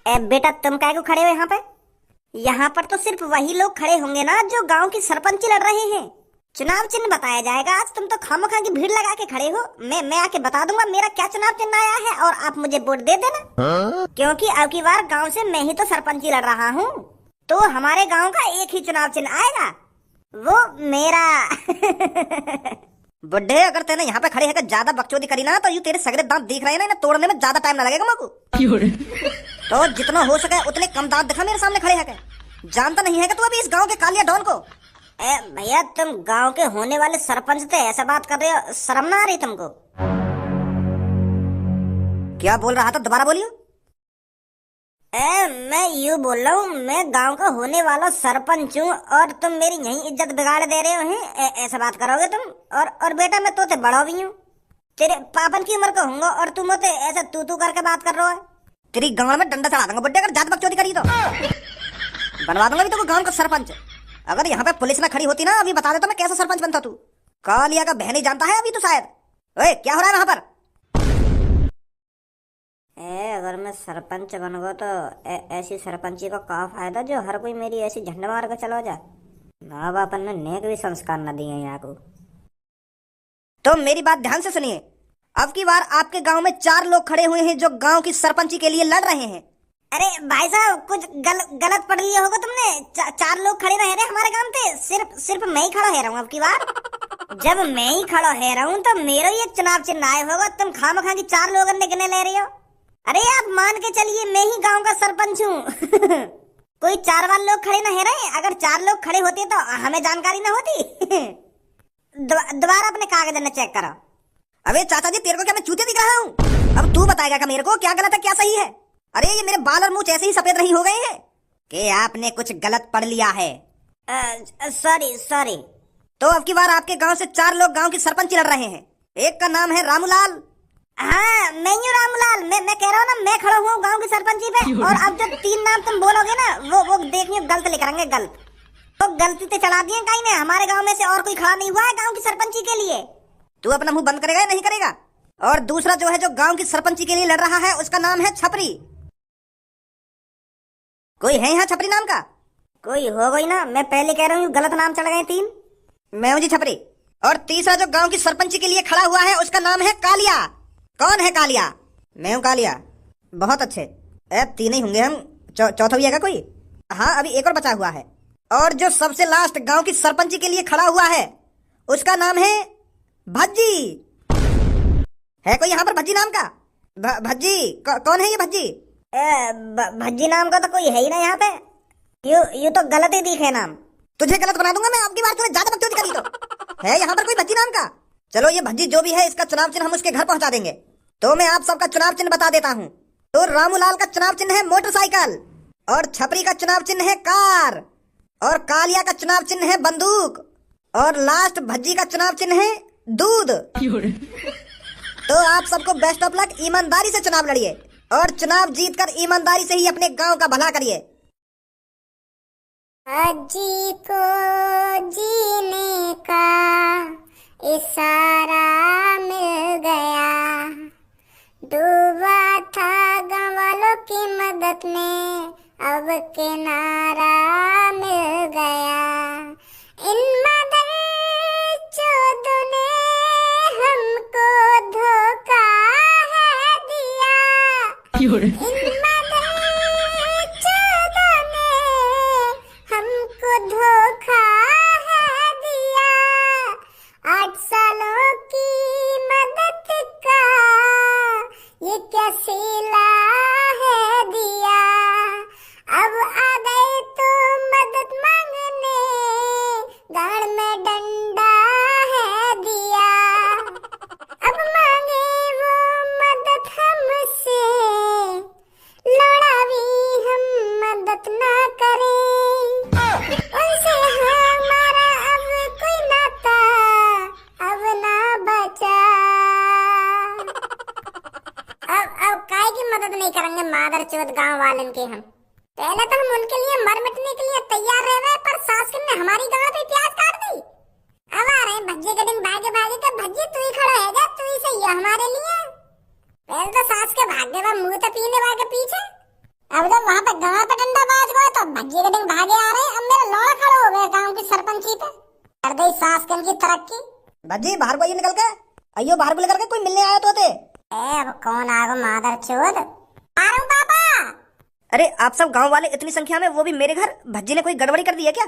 बेटा तुम काहे को खड़े हो यहाँ पे? यहाँ पर तो सिर्फ वही लोग खड़े होंगे ना जो गांव की सरपंची लड़ रहे हैं। चुनाव चिन्ह बताया जाएगा आज। तुम तो खामखा की भीड़ लगा के खड़े हो। मैं आके बता दूंगा मेरा क्या चुनाव चिन्ह आया है और आप मुझे वोट दे देना। क्योंकि अब की बार गांव से मैं ही तो सरपंची लड़ रहा हूँ, तो हमारे गांव का एक ही चुनाव चिन्ह आएगा, वो मेरा। बुड्ढे, अगर तेने यहाँ पे खड़े होकर ज्यादा बकचोदी करी ना तो यू तेरे सगरे दांत दिख रहे हैं ना, इन्हें तोड़ने में ज्यादा टाइम ना लगेगा मको। तो जितना हो सके उतने कम दांत दिखा मेरे सामने खड़े होकर। जानता नहीं है कि तू अभी इस गांव के कालिया डॉन को। भैया तुम गांव के होने वाले सरपंच थे, ऐसा बात कर रहे हो, शर्म ना आ रही तुमको? क्या बोल रहा था, दोबारा बोलियो। मैं यूँ बोल रहा हूँ, मैं गांव का होने वाला सरपंच हूँ और तुम मेरी यही इज्जत बिगाड़ दे रहे हो हैं। ऐसा बात करोगे तुम? और बेटा मैं तो बड़ा भी हूँ, तेरे पापन की उम्र का हूँगा और तुम तो ऐसा तू करके बात कर रहे हो। तेरी गांव में डंडा चढ़ा दूंगा बुड्ढे, अगर ज्यादा बकचोदी करी तो बनवा दूंगा भी तो गांव का सरपंच। अगर यहाँ पे पुलिस ना खड़ी होती ना, अभी बता देता मैं कैसा सरपंच बनता। तू कालिया का बहन ही जानता है अभी तो शायद। ओए क्या हो रहा है वहां पर? अगर मैं सरपंच बन गया तो ऐसी सरपंची का क्या फायदा जो हर कोई मेरी ऐसी झंड मार के चलो जा। माँ बाप ने नेक भी संस्कार न दिए यहाँ को। तो मेरी बात ध्यान से सुनिए। अब की बार आपके गांव में 4 लोग खड़े हुए हैं जो गांव की सरपंची के लिए लड़ रहे हैं। अरे भाई साहब, कुछ गलत पढ़ लिया होगा तुमने। 4 लोग खड़े रह रहे हमारे गांव पे, सिर्फ मैं ही खड़ा रहा हूँ अब की बार। जब मैं ही खड़ा रहा हूँ तो मेरा ही एक चुनाव चिन्ह आया होगा, तुम खामखा की 4 लोगों ने गिने ले रही हो। अरे आप मान के चलिए मैं ही गांव का सरपंच हूँ। कोई 4 बार लोग खड़े ना रहे। अगर 4 लोग खड़े होते तो हमें जानकारी ना होती। दोबारा अपने कागज ने चेक करो। अबे चाचा जी, तेरे को क्या मैं चूते दिख रहा हूँ? अब तू बताएगा क्या मेरे को क्या गलत है क्या सही है? अरे ये मेरे बाल और मुंह ऐसे ही सफेद नहीं हो गए हैं कि आपने कुछ गलत पढ़ लिया है? सॉरी। तो अब की बार आपके गांव से 4 लोग गांव की सरपंची लड़ रहे हैं। एक का नाम है रामूलाल। हाँ मैं ही रामूलाल। मैं कह रहा हूँ ना, मैं खड़ा हुआ हूँ गांव की सरपंची पे। और अब जो 3 नाम तुम बोलोगे ना, वो देखिए गलत लिख रहेंगे, गलत। तो गलती से चढ़ा दिए कहीं ने। हमारे गांव में से और कोई खड़ा नहीं हुआ है गांव की सरपंची के लिए। तू अपना मुंह बंद करेगा या नहीं करेगा? और दूसरा जो है जो गांव की सरपंची के लिए लड़ रहा है, उसका नाम है छपरी। कोई है यहाँ छपरी नाम का? कोई हो गई ना, मैं पहले कह रहा हूँ गलत नाम चढ़ गए 3। मैं हूँ जी छपरी। और तीसरा जो गांव की सरपंची के लिए खड़ा हुआ है, उसका नाम है कालिया। कौन है कालिया? मैं हूँ कालिया। बहुत अच्छे। 3 ही होंगे हम। चौथा भी है कोई? हाँ, अभी एक और बचा हुआ है। और जो सबसे लास्ट गांव की सरपंची के लिए खड़ा हुआ है, उसका नाम है भज्जी। है कोई यहाँ पर भज्जी नाम का? भज्जी कौन है ये भज्जी? भज्जी नाम का तो कोई है ही ना यहाँ पे। यू तो गलत ही दिखे नाम। तुझे गलत बना दूंगा मैं आपकी बार। तूने ज्यादा बकचोदी करी तो। है यहाँ पर कोई भज्जी नाम का? चलो ये भज्जी जो भी है, इसका चुनाव चिन्ह हम उसके घर पहुंचा देंगे। तो मैं आप सबका चुनाव चिन्ह बता देता हूँ। तो रामूलाल का चुनाव चिन्ह है मोटरसाइकिल, और छपरी का चुनाव चिन्ह है कार, और कालिया का चुनाव चिन्ह है बंदूक, और लास्ट भज्जी का चुनाव चिन्ह है दूध। तो आप सबको बेस्ट ऑफ लक। ईमानदारी से चुनाव लड़िए और चुनाव जीतकर ईमानदारी से ही अपने गांव का भला करिए। भज्जी को जीने का इशारा मिल गया। डूबा था गाँव वालों की मदद में, अब किनारा मिल गया। इन मदर चोदों ने हमको धोखा है दिया। इन मदर चोदों ने हमको धोखा है दिया। 8 सालों की मदद का ये क्या सिला है दिया। अब आ गए तो मदद मांगने, गाड़ में डंडा है दिया। अब मांगे वो मदद हमसे, लड़ा भी हम मदद ना करें। उनसे हमारा अब कोई नाता अब ना बचा। अब काय की मदद नहीं करेंगे मादर चौथ गाँव वालन के हम। पहले तो हम उनके लिए मर मिटने के लिए तैयार रह रहे, पर सास ने हमारी गाँव पे प्याज काट दी। अब आ रहे भज्जे के दिन भागे भागे के। भज्जी तू ही खड़ा है जा, तू ही सही है हमारे लिए। पहले तो सास के भागने का मुंह तो पीने वाले के पीछे, अब जब वहाँ पे गांव पे डंडा बाज गए तो भज्जी के दिन भागे आ रहे। अब मेरा लौड़ा खड़ा हो गया गांव की सरपंची पे। कर दे सास की तरक्की। भज्जी बाहर को आइए निकल के। आइयो बाहर को लेकर के, कोई मिलने आया तो थे। अब कौन आ गो मादर चोद। आ रहा हूँ पापा। अरे आप सब गांव वाले इतनी संख्या में, वो भी मेरे घर। भज्जी ने कोई गड़बड़ी कर दी है क्या?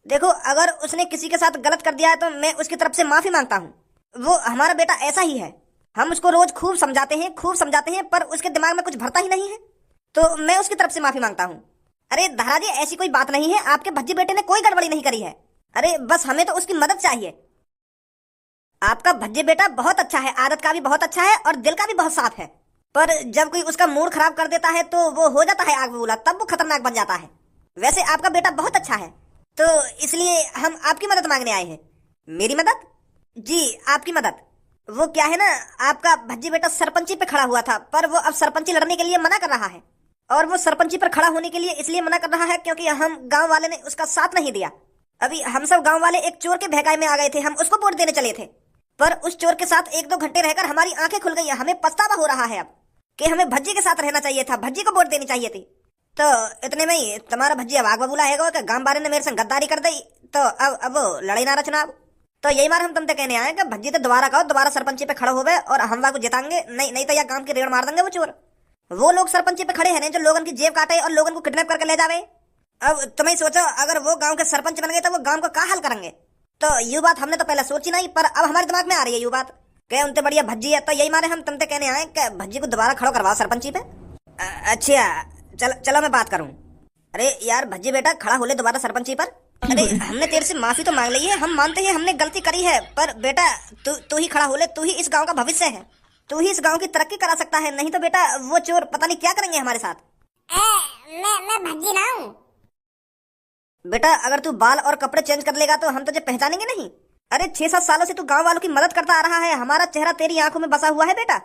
देखो, अगर उसने किसी के साथ गलत कर दिया है तो मैं उसकी तरफ से माफी मांगता हूँ। वो हमारा बेटा ऐसा ही है। हम उसको रोज खूब समझाते हैं, पर उसके दिमाग में कुछ भरता ही नहीं है, तो मैं उसकी तरफ से माफी मांगता हूँ। अरे दादा जी, ऐसी कोई बात नहीं है, आपके भज्जी बेटे ने कोई गड़बड़ी नहीं करी है। अरे बस हमें तो उसकी मदद चाहिए। आपका भज्जी बेटा बहुत अच्छा है, आदत का भी बहुत अच्छा है और दिल का भी बहुत साफ है, पर जब कोई उसका मूड खराब कर देता है तो वो हो जाता है आग बबूला, तब वो खतरनाक बन जाता है। वैसे आपका बेटा बहुत अच्छा है, तो इसलिए हम आपकी मदद मांगने आए हैं। मेरी मदद? जी आपकी मदद। वो क्या है ना, आपका भज्जी बेटा सरपंची पे खड़ा हुआ था, पर वो अब सरपंची लड़ने के लिए मना कर रहा है। और वो सरपंची पर खड़ा होने के लिए इसलिए मना कर रहा है क्योंकि हम गांव वाले ने उसका साथ नहीं दिया। अभी हम सब गांव वाले एक चोर के बहकावे में आ गए थे, हम उसको वोट देने चले थे, पर उस चोर के साथ 1-2 घंटे रहकर हमारी आंखें खुल गई। हमें पछतावा हो रहा है अब कि हमें भज्जी के साथ रहना चाहिए था, भज्जी को वोट देनी चाहिए थी। तो इतने में ही तुम्हारा भज्जी अब आग बबूला है कि गांव वाले ने मेरे संग गद्दारी कर दी, तो अब लड़ाई नारा चुनाव। तो यही मार हम तुमसे कहने आए कि भज्जी तो दोबारा कहो, दोबारा सरपंची पे खड़े हो गए और हम को जिताएंगे। नहीं तो यह गांव की रेड़ मार देंगे वो चोर। वो लोग सरपंची पे खड़े हैं जो लोगन की जेब काटे और लोगन को किडनैप करके ले जावे। अब तुम्हें सोचो, अगर वो गांव के सरपंच बन गए तो वो गांव को क्या हाल करेंगे। तो ये बात हमने तो पहले सोची नहीं, पर अब हमारे दिमाग में आ रही है ये बात कि उनसे बढ़िया भज्जी है। तो यही मारे हम तुमसे कहने आए कि भज्जी को दोबारा खड़ा करवाओ सरपंची पे। अच्छा चलो मैं बात करूं। अरे यार भज्जी बेटा, खड़ा हो ले दोबारा सरपंची पर। अरे हमने तेरे से माफी तो मांग ली है, हम मानते हैं हमने गलती करी है, पर बेटा तू ही खड़ा हो ले। तू ही इस गांव का भविष्य है, तू ही इस गांव की तरक्की करा सकता है। नहीं तो बेटा वो चोर पता नहीं क्या करेंगे हमारे साथ। मैं भज्जी ना हूँ बेटा। अगर तू बाल और कपड़े चेंज कर लेगा तो हम तुझे पहचानेंगे नहीं। अरे 6-7 सालों से तू गांव वालों की मदद करता आ रहा है, हमारा चेहरा तेरी आंखों में बसा हुआ है बेटा।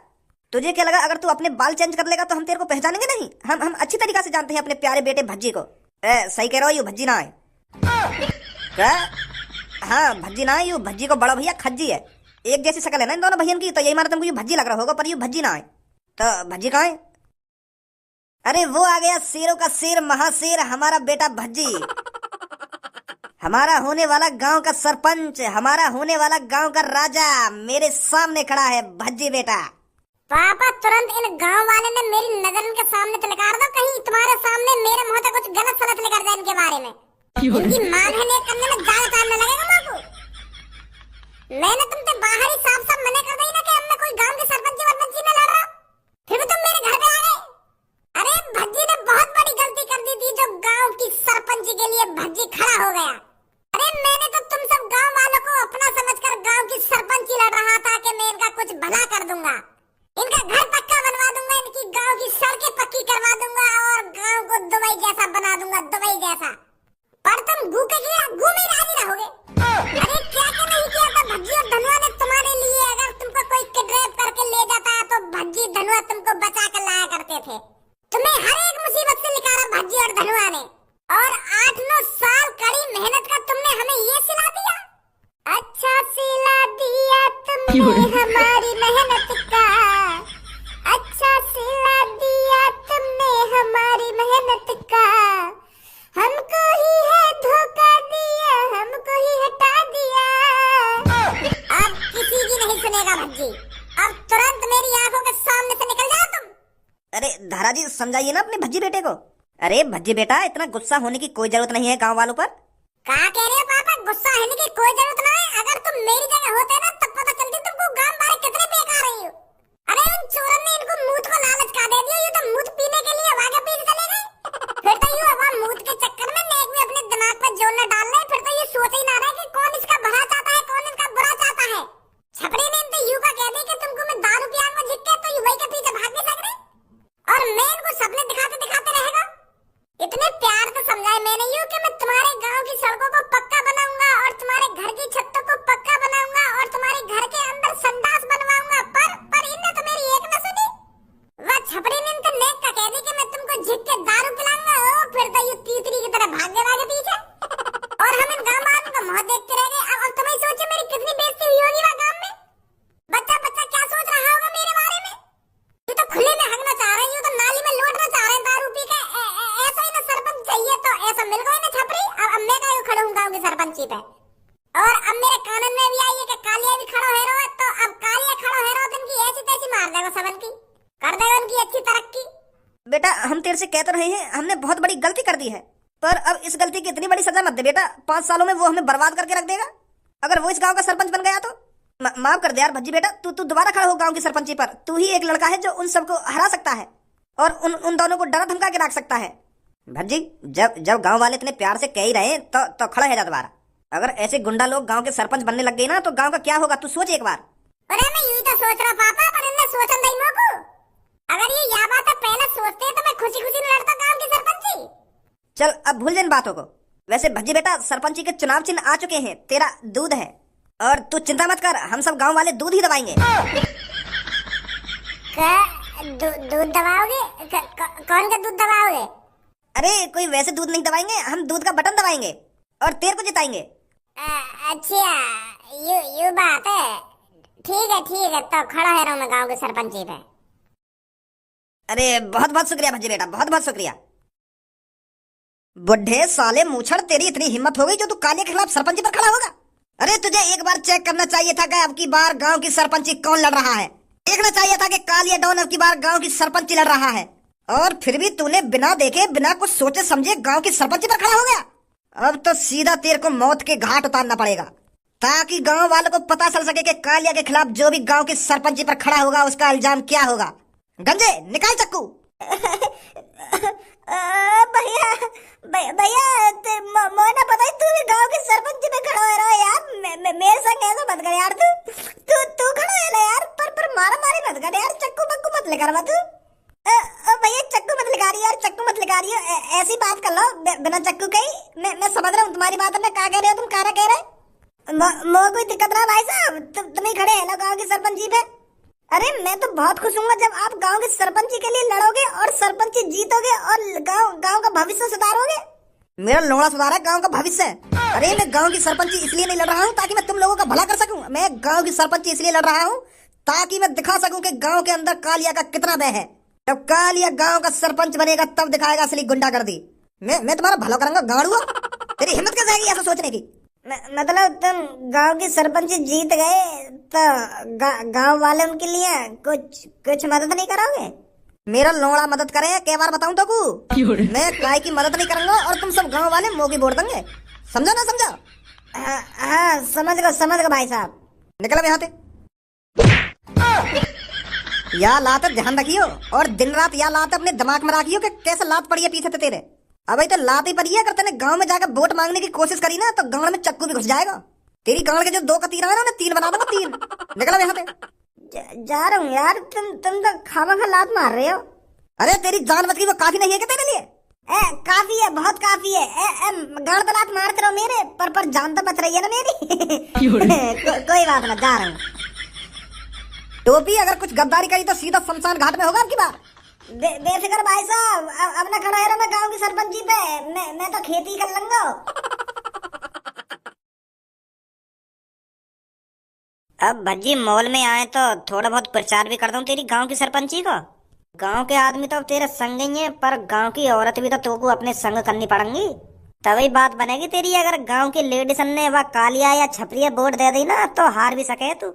तुझे क्या लगा अगर तू अपने बाल चेंज कर लेगा तो हम तेरे को पहचानेंगे नहीं? हम अच्छी तरीके से जानते हैं अपने प्यारे बेटे भज्जी को। सही कह रहा हो, यू भज्जी ना है क्या? हाँ भज्जी ना है, यू भज्जी को बड़ा भैया खज्जी है। एक जैसी शक्ल है ना इन दोनों भैया की, तो यही मारा तुमको यू भज्जी लग रहा होगा, पर यू भज्जी ना है। तो भज्जी कहाँ है? अरे वो आ गया शेरों का शेर, महाशेर, हमारा बेटा भज्जी। हमारा होने वाला गांव का सरपंच, हमारा होने वाला गांव का राजा मेरे सामने खड़ा है भज्जी बेटा। पापा तुरंत इन गांव वाले ने मेरी नजर के सामने से निकाल दो, कहीं तुम्हारे सामने मेरे मुंह से कुछ गलत सलत निकल जाए इनके बारे में। इनकी मानहानि करने में ज्यादा टाइम न लगेगा माँ को। मैंने तुमसे बाहर ही साफ साफ मना कर दी ना कि अब मैं कोई गांव की सरपंची वरपंची न लड़ रहा, फिर भी तुम मेरे घर पे आ गए। अरे भज्जी ने बहुत बड़ी गलती कर दी थी जो गांव की सरपंची के लिए भज्जी खड़ा हो गया। अरे मैंने तो तुम सब गांव वालों को अपना समझकर गांव की सरपंची लड़ रहा था कि मैं इनका कुछ भला कर दूंगा, इनका घर पक्का बनवा दूंगा, इनकी गांव की सड़कें पक्की करवा दूंगा और गांव को दुबई जैसा बना दूंगा, दुबई जैसा। पर तुम गू के गिरा गू में राजी रहोगे। अरे क्या नहीं किया था भज्जी और धनुआ ने तुम्हारे लिए। अगर तुमको कोई किडनैप करके ले जाता है तो भज्जी धनुआ तुमको बचा कर लाया करते थे। तुम्हें हर एक मुसीबत से निकाला भज्जी और धनुआ ने, और 8-9 साल कड़ी मेहनत का तुमने हमें ये सिला दिया। अच्छा सिला दिया तुमने हमारी मेहनत का, अच्छा सिला दिया तुमने हमारी मेहनत का। हमको ही है धोखा दिया, हमको ही हटा दिया। अब किसी की नहीं सुनेगा भज्जी, अब तुरंत मेरी आंखों के सामने से निकल जाओ तुम। अरे धारा जी समझाइए ना अपने भज्जी बेटे को। अरे भज्जी बेटा, इतना गुस्सा होने की कोई जरूरत नहीं है गांव वालों पर। क्या कह रहे हो पापा? गुस्सा होने की कोई जरूरत ना है। अगर तुम मेरी जगह होते ना तब पता चलती तुमको गांव वाले कितने बेकार रही हो। अरे उन चोरों ने इनको मूत को लालच का दे दिया, ये तो मूत पीने के लिए आगे पीछे चले गए। फिर तो यूं अब मूत के चक्कर में नेक भी अपने दिमाग पर जोर न डाल रहे। फिर तो ये सोच ही ना रहे कि कौन इसका भला चाहता है कौन इसका बुरा चाहता है। छपड़ी ने इनसे यूं का कह दिया कि तुमको मैं दारू पियाऊंगा झिक्के, तो वही के पीछे भाग नहीं सकते और मैं इनको सपने दिखाते दिखाते रहेगा। इतने प्यार से समझाए मैंने यूं कि मैं तुम्हारे गांव की सड़कों को पक्का बनाऊंगा और तुम्हारे घर की छतों को पक्का बनाऊंगा और तुम्हारे घर के सरपंची पे। और अब मेरे कानून में भी आई है कि कालिया भी खड़ा है रहो, तो अब कालिया खड़ा है रहो तो इनकी ऐसी तैसी मार देगा सबन की, कर देगा उनकी अच्छी तरक्की। बेटा हम तेरे से कह तो रहे हैं, हमने बहुत बड़ी गलती कर दी है, पर अब इस गलती की इतनी बड़ी सजा मत दे बेटा। 5 सालों में वो हमें बर्बाद करके रख देगा। अगर वो इस गांव का सरपंच बन गया तो माफ कर दे यार भज्जी बेटा। तू दोबारा खड़ा हो गांव की सरपंची पर। तू ही एक लड़का है जो उन सबको हरा सकता है और उन दोनों को डरा धमका के रख सकता है। भज्जी जब गांव वाले इतने प्यार से कह ही रहे तो खड़ा है जा दोबारा। अगर ऐसे गुंडा लोग गांव के सरपंच बनने लग गए ना तो गांव का क्या होगा, तू सोच एक बार। अरे मैं यूं तो सोच रहा पापा, पर इनने सोचन दई मोको। अगर ये या बात पहले सोचते तो मैं खुशी खुशी लड़ता गांव की सरपंची। चल अब भूल जाइन बातों को। वैसे भज्जी बेटा सरपंची के चुनाव चिन्ह आ चुके हैं, तेरा दूध है और तू चिंता मत कर, हम सब गांव वाले दूध ही दबाएंगे। दूध दबाओगे? कौन का दूध दबाओगे? अरे कोई वैसे दूध नहीं दबाएंगे, हम दूध का बटन दबाएंगे और तेरे को जिताएंगे। अच्छा यू बात है। ठीक है तो खड़ा है रहा मैं गांव के सरपंची पे। अरे बहुत बहुत शुक्रिया भज्जी बेटा, बहुत बहुत शुक्रिया। बुढ़े साले मूछड़, तेरी इतनी हिम्मत हो गई जो तू कालिया के खिलाफ सरपंची पर खड़ा होगा? अरे तुझे एक बार चेक करना चाहिए था कि अब की बार गांव की सरपंची कौन लड़ रहा है। देखना चाहिए था कि कालिया डॉन अब की बार गांव की सरपंची लड़ रहा है, और फिर भी तूने बिना देखे बिना कुछ सोचे समझे गांव की सरपंची पर खड़ा हो गया। अब तो सीधा तेरे को मौत के घाट उतारना पड़ेगा, ताकि गांव वालों को पता चल सके कि कालिया के खिलाफ जो भी गांव की सरपंची पर खड़ा होगा उसका इल्जाम क्या होगा। गंजे निकाल चक्कू। भैया मोना पता है तू भी गांव की सरपंच में खड़ा है रहा यार। मेरे संग ऐसा मत कर यार। तू खड़ा है ना यार, पर मारा मारी मत कर यार। चक्कू बक्कू मत लेकर तू। भैया चक्कू मत लगा रही यार, चक्कू मत लगा रही हो। ऐसी बात कर लो बिना चक्कू के ही। मैं समझ रहा हूँ तुम्हारी बात। मैं क्या कह रहे हो, तुम क्या कह रहे मो कोई दिक्कत ना भाई साहब, तुम ही खड़े है ना गाँव की सरपंची पे। अरे मैं तो बहुत खुश हूँ जब आप गांव की सरपंची के लिए लड़ोगे और सरपंची जीतोगे और गांव का भविष्य सुधारोगे। मेरा लोड़ा सुधार है गांव का भविष्य। अरे मैं गांव की सरपंची इसलिए नहीं लड़ रहा हूँ ताकि मैं तुम लोगों का भला कर सकूं। मैं गांव की सरपंची इसलिए लड़ रहा हूँ ताकि मैं दिखा सकूं कि गांव के अंदर कालिया का कितना भय है। जब कालिया गांव का सरपंच बनेगा तब दिखाएगा असली गुंडागर्दी। मैं तुम्हारा भला करूंगा गाड़ुआ। तेरी हिम्मत कैसे आएगी ऐसा सोचने की? मतलब तुम गांव की सरपंची जीत गए तो गांव वाले उनके लिए कुछ मदद नहीं करोगे? मेरा लोड़ा मदद करे, कई बार बताऊं तो को मैं काय की मदद नहीं करूंगा और तुम सब गांव वाले मोगी बोल देंगे। समझा ना समझा? हाँ समझ गए भाई साहब। निकल यहाँ से। या लात ध्यान रखियो और दिन रात या लात अपने दिमाग में रखियो कि कैसे लात पड़ी है पीछे से तेरे। अब तो लात ही पड़ी है। अगर तूने गांव में जाकर वोट मांगने की कोशिश करी ना तो गांव में चक्कू भी घुस जाएगा। तेरी गांव के जो 2 का 3 है ना उन्हें 3 बना दूंगा 3। निकलो यहाँ से। जा रहा हूँ यार। तुम तो खामखा लात मार रहे हो। अरे तेरी जान बच गई वो काफी नहीं है क्या तेरे लिए? काफी है, बहुत काफी है। गाड़ पे लात मारते रहो मेरे पर जान तो बच रही है ना मेरी। कोई बात ना, जा रहा हूँ। टोपी अगर कुछ गद्दारी करी तो सीधा शमशान घाट में होगा आपकी बार। बेफिक्र भाई साहब, अब ना खड़ा है मैं गांव की सरपंची पे। मैं तो खेती कर लूंगा। अब भज्जी मॉल में आए तो थोड़ा बहुत प्रचार भी कर दूं तेरी गांव की सरपंची को। गांव के आदमी तो तेरे संग ही है, पर गांव की औरत भी तो तुमको अपने संग करनी पड़ेंगी, तभी बात बनेगी तेरी। अगर गांव की लेडीसन ने वह कालिया या छपरिया वोट दे दी ना तो हार भी सके तू।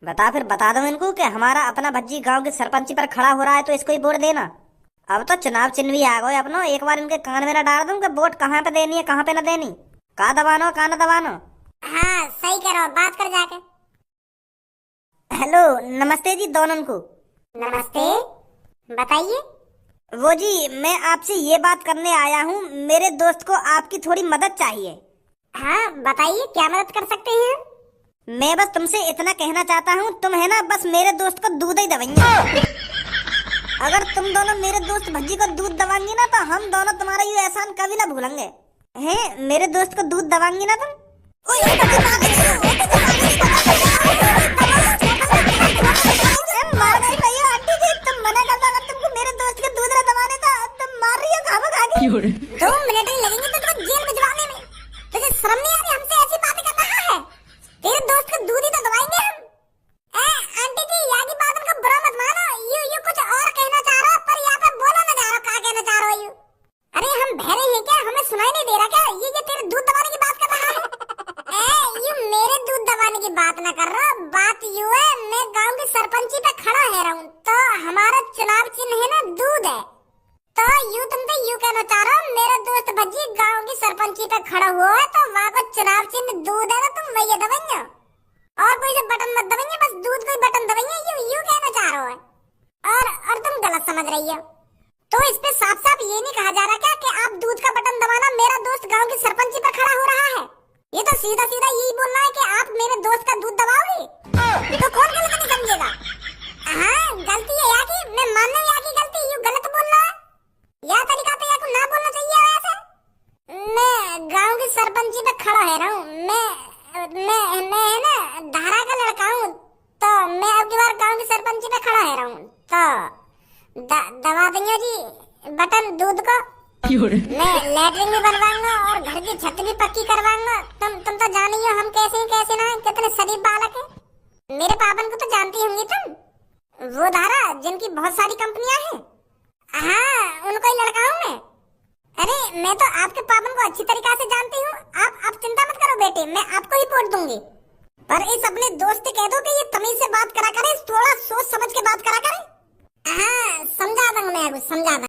फिर बता दो इनको कि हमारा अपना भज्जी गांव की सरपंची पर खड़ा हो रहा है तो इसको ही वोट देना। अब तो चुनाव चिन्ह भी आ गए अपनो। एक बार इनके कान में ना डाल दूं कि वोट कहाँ पे देनी है कहाँ पे ना देनी, कहाँ दबानो कहाँ ना दबानो। हाँ सही करो, बात कर जाके। हेलो नमस्ते जी दोनों को। नमस्ते, बताइए। वो जी मैं आपसे ये बात करने आया हूँ, मेरे दोस्त को आपकी थोड़ी मदद चाहिए। हाँ बताइए, क्या मदद कर सकते हैं? मैं बस तुमसे इतना कहना चाहता हूँ, तुम है ना बस मेरे दोस्त को दूध ही दवाएंगे। अगर तुम दोनों मेरे दोस्त भज्जी को दूध दवाएंगी ना तो हम दोनों तुम्हारा ये एहसान कभी ना भूलेंगे। हैं मेरे दोस्त को दूध दवाएंगी ना तुम? मार गई भैया आंटी जी, तुम मना कर दो। अगर तुमको मेरे दोस्त के दूध ना दवाने था तुम मार रही हो खामखा। 2 मिनट ही लगेंगे तो तुम्हें जेल भिजवाने में। तुझे शर्म नहीं आ रही हमसे ऐसी बातें कर रहा है? तेरे दोस्त को दूध ही तो दवाएंगे हम। आंटी जी यहाँ की बात उनका बुरा मत मानो। यू कुछ और कहना चाह रहा हो पर यहाँ पे बोला ना जा रहा। क्या कहना चाह रहे हो यू? अरे हम बहरे हैं क्या? हमें सुनाई नहीं दे रहा क्या? ये तेरे दूध दबाने की बात कर रहा है। तो तुम तो यूं कहना चाह रहे हो मेरा दोस्त भज्जी गांव की सरपंची पे खड़ा हुआ है तो वहां को चुनाव चिन्ह दूध है तो तुम वही दबाइए और कोई से बटन मत दबाइए, बस दूध कोई बटन दबाइए, यूं कहना चाह रहे हो। और तुम गलत समझ रही हो। तो इस पे साफ साफ ये नहीं कहा जा रहा क्या कि आप दूध का बटन दबाना मेरा दोस्त गांव की सरपंची पर खड़ा हो रहा है। ये तो सीधा सीधा यही बोलना है कि आप मेरे दोस्त का दूध दबाओगी। तो कौन गलत नहीं समझेगा। हाँ गलती है या की मैं मान लूं या की गलती, यूं गलत बोल रहा है यह तरीका तो या को ना बोलना चाहिए ऐसे। मैं गांव की सरपंची पे खड़ा है रहा हूँ, मैं है ना धारा का लड़का हूँ, तो मैं अब की बार गांव की सरपंची पे खड़ा है रहा हूँ तो दबा देंगे जी बटन दूध को। मैं लैट्रिन भी बनवाऊंगा और घर की छत भी पक्की करवाऊंगा। तुम तो जान ही हो हम कैसे ना कितने शरीफ बालक है। मेरे पापन को तो जानती होंगी तुम, वो धारा जिनकी बहुत सारी कंपनियां हैं। हाँ उनको ही लड़का हूँ मैं। अरे मैं तो आपके पापन को अच्छी तरीका से जानती हूँ। आप चिंता मत करो बेटे, मैं आपको ही वोट दूंगी। पर इस अपने दोस्त कह दो कि ये तमीज से बात करा करे, थोड़ा सोच समझ के बात करा करे। हाँ समझा दूंगा, मैं समझा दूंगा।